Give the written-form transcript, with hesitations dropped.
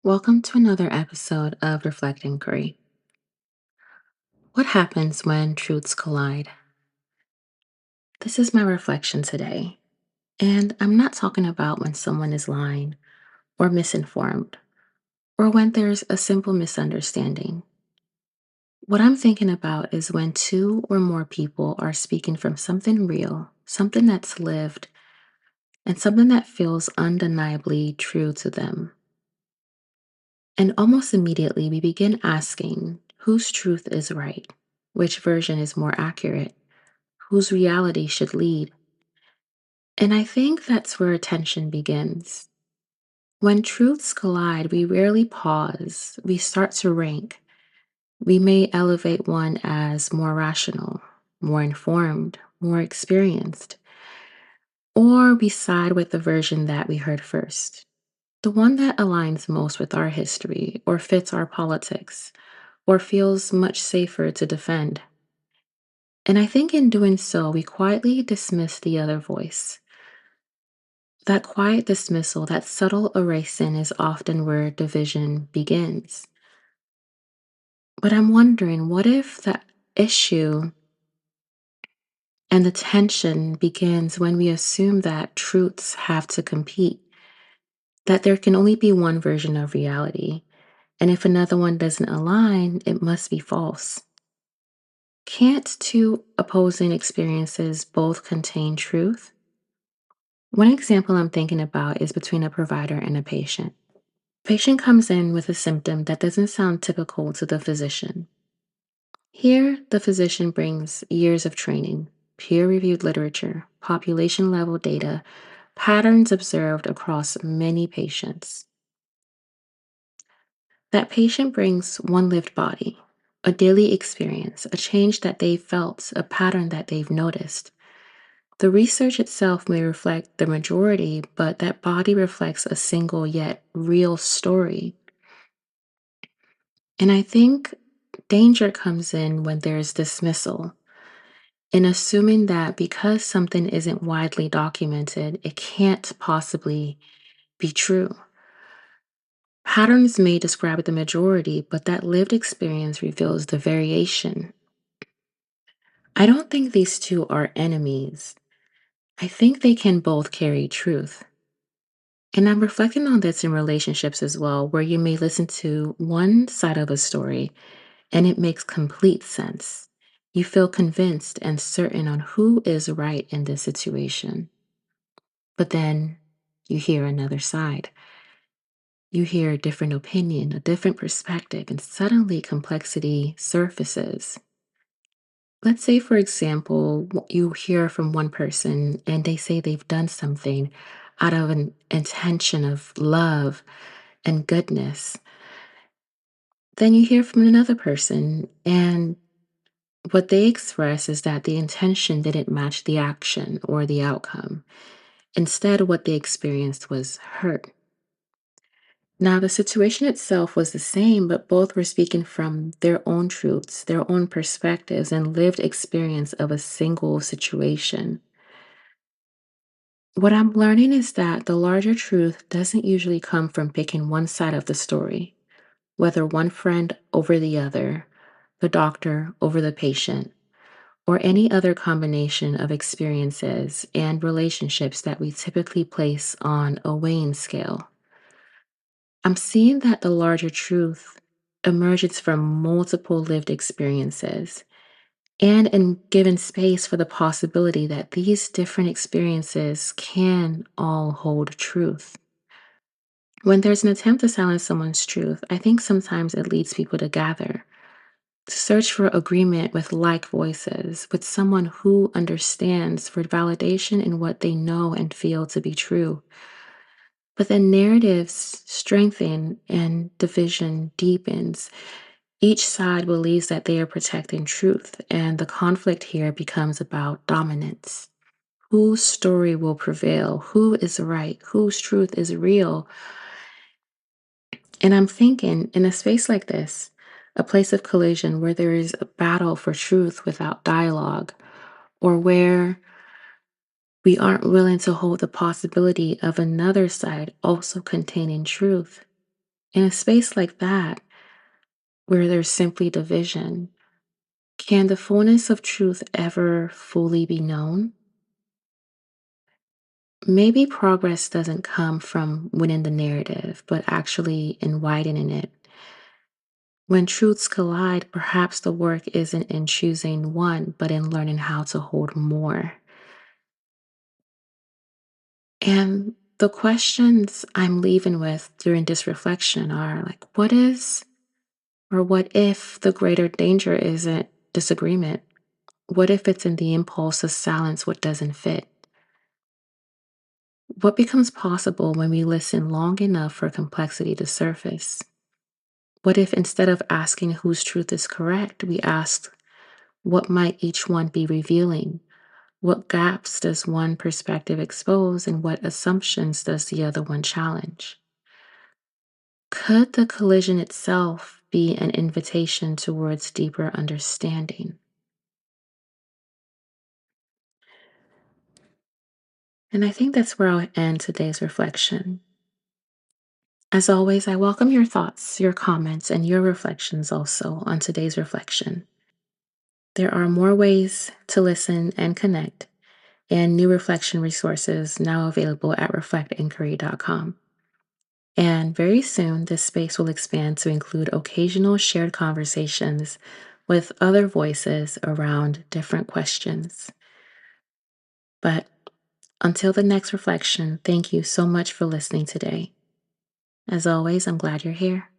Welcome to another episode of Reflect Inquiry. What happens when truths collide? This is my reflection today. And I'm not talking about when someone is lying or misinformed or when there's a simple misunderstanding. What I'm thinking about is when two or more people are speaking from something real, something that's lived, and something that feels undeniably true to them. And almost immediately, we begin asking whose truth is right, which version is more accurate, whose reality should lead. And I think that's where tension begins. When truths collide, we rarely pause, we start to rank. We may elevate one as more rational, more informed, more experienced, or we side with the version that we heard first, the one that aligns most with our history or fits our politics or feels much safer to defend. And I think in doing so, we quietly dismiss the other voice. That quiet dismissal, that subtle erasing is often where division begins. But I'm wondering, what if the issue and the tension begins when we assume that truths have to compete, that there can only be one version of reality, and if another one doesn't align, it must be false? Can't two opposing experiences both contain truth? One example I'm thinking about is between a provider and a patient. Patient comes in with a symptom that doesn't sound typical to the physician. Here, the physician brings years of training, peer reviewed literature, population level data, patterns observed across many patients. That patient brings one lived body, a daily experience, a change that they've felt, a pattern that they've noticed. The research itself may reflect the majority, but that body reflects a single yet real story. And I think danger comes in when there's dismissal, in assuming that because something isn't widely documented, it can't possibly be true. Patterns may describe the majority, but that lived experience reveals the variation. I don't think these two are enemies. I think they can both carry truth. And I'm reflecting on this in relationships as well, where you may listen to one side of a story and it makes complete sense. You feel convinced and certain on who is right in this situation. But then you hear another side. You hear a different opinion, a different perspective, and suddenly complexity surfaces. Let's say, for example, you hear from one person and they say they've done something out of an intention of love and goodness. Then you hear from another person, and what they express is that the intention didn't match the action or the outcome. Instead, what they experienced was hurt. Now, the situation itself was the same, but both were speaking from their own truths, their own perspectives, and lived experience of a single situation. What I'm learning is that the larger truth doesn't usually come from picking one side of the story, whether one friend over the other, the doctor over the patient, or any other combination of experiences and relationships that we typically place on a weighing scale. I'm seeing that the larger truth emerges from multiple lived experiences and in given space for the possibility that these different experiences can all hold truth. When there's an attempt to silence someone's truth, I think sometimes it leads people to gather, to search for agreement with like voices, with someone who understands for validation in what they know and feel to be true. But then narratives strengthen and division deepens. Each side believes that they are protecting truth, and the conflict here becomes about dominance. Whose story will prevail? Who is right? Whose truth is real? And I'm thinking in a space like this, a place of collision where there is a battle for truth without dialogue, or where we aren't willing to hold the possibility of another side also containing truth. In a space like that, where there's simply division, can the fullness of truth ever fully be known? Maybe progress doesn't come from winning the narrative, but actually in widening it. When truths collide, perhaps the work isn't in choosing one, but in learning how to hold more. And the questions I'm leaving with during this reflection are like, what is or what if the greater danger isn't disagreement? What if it's in the impulse to silence what doesn't fit? What becomes possible when we listen long enough for complexity to surface? What if instead of asking whose truth is correct, we asked what might each one be revealing? What gaps does one perspective expose, and what assumptions does the other one challenge? Could the collision itself be an invitation towards deeper understanding? And I think that's where I'll end today's reflection. As always, I welcome your thoughts, your comments, and your reflections also on today's reflection. There are more ways to listen and connect, and new reflection resources now available at reflectinquiry.com. And very soon, this space will expand to include occasional shared conversations with other voices around different questions. But until the next reflection, thank you so much for listening today. As always, I'm glad you're here.